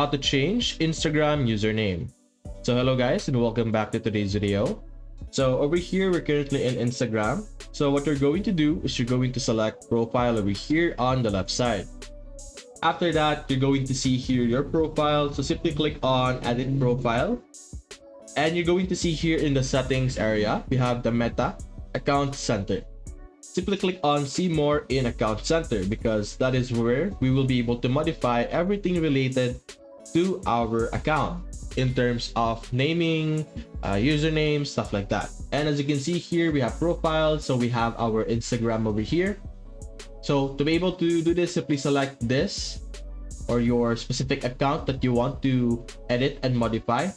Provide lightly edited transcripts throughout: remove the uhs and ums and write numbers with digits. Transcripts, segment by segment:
how to change Instagram username. So hello guys and welcome back to today's video. So over here we're currently in Instagram. So what you're going to do is you're going to select profile over here on the left side. After that, you're going to see here your profile. So simply click on edit profile. And you're going to see here in the settings area, we have the Meta Account Center. Simply click on see more in Account Center because that is where we will be able to modify everything related to our account in terms of naming, username, stuff like that. And as you can see here, we have profiles. So we have our Instagram over here. So to be able to do this, simply select this or your specific account that you want to edit and modify.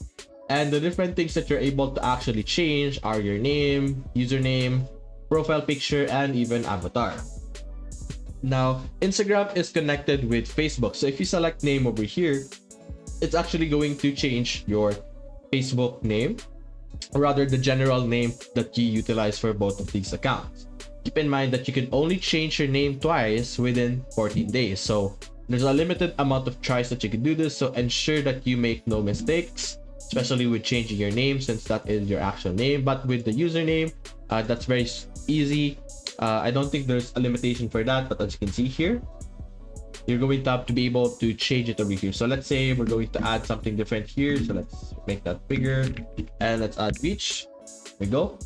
And the different things that you're able to actually change are your name, username, profile picture, and even avatar. Now, Instagram is connected with Facebook. So if you select name over here, it's actually going to change your Facebook name, or rather the general name that you utilize for both of these accounts. Keep in mind that you can only change your name twice within 14 days. So there's a limited amount of tries that you can do this. So ensure that you make no mistakes, especially with changing your name since that is your actual name. But with the username, that's very easy. I don't think there's a limitation for that, but as you can see here, you're going to have to be able to change it over here. So let's say we're going to add something different here. So let's make that bigger and let's add beach. There we go.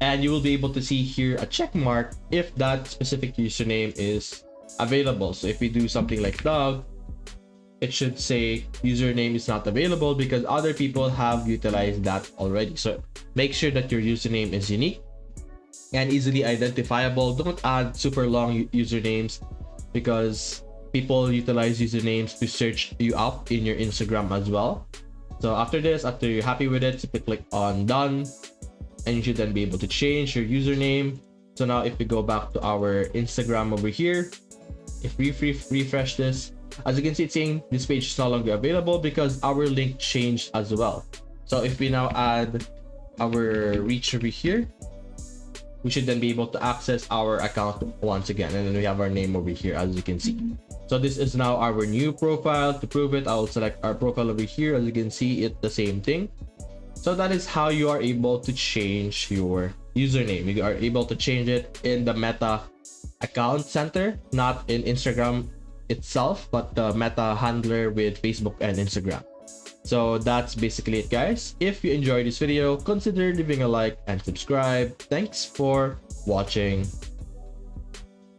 And you will be able to see here a check mark if that specific username is available. So if we do something like dog, it should say username is not available because other people have utilized that already. So make sure that your username is unique and easily identifiable. Don't add super long usernames because people utilize usernames to search you up in your Instagram as well. So after this, after you're happy with it, simply click on done and you should then be able to change your username. So now if we go back to our Instagram over here, if we refresh this, as you can see, it's saying this page is no longer available because our link changed as well. So if we now add our reach over here, we should then be able to access our account once again. And then we have our name over here, as you can see. So this is now our new profile. To prove it, I will select our profile over here. As you can see, it's the same thing. So that is how you are able to change your username. You are able to change it in the Meta Account Center, not in Instagram itself, but the Meta handler with Facebook and Instagram. So that's basically it, guys. If you enjoyed this video, consider leaving a like and subscribe. Thanks for watching.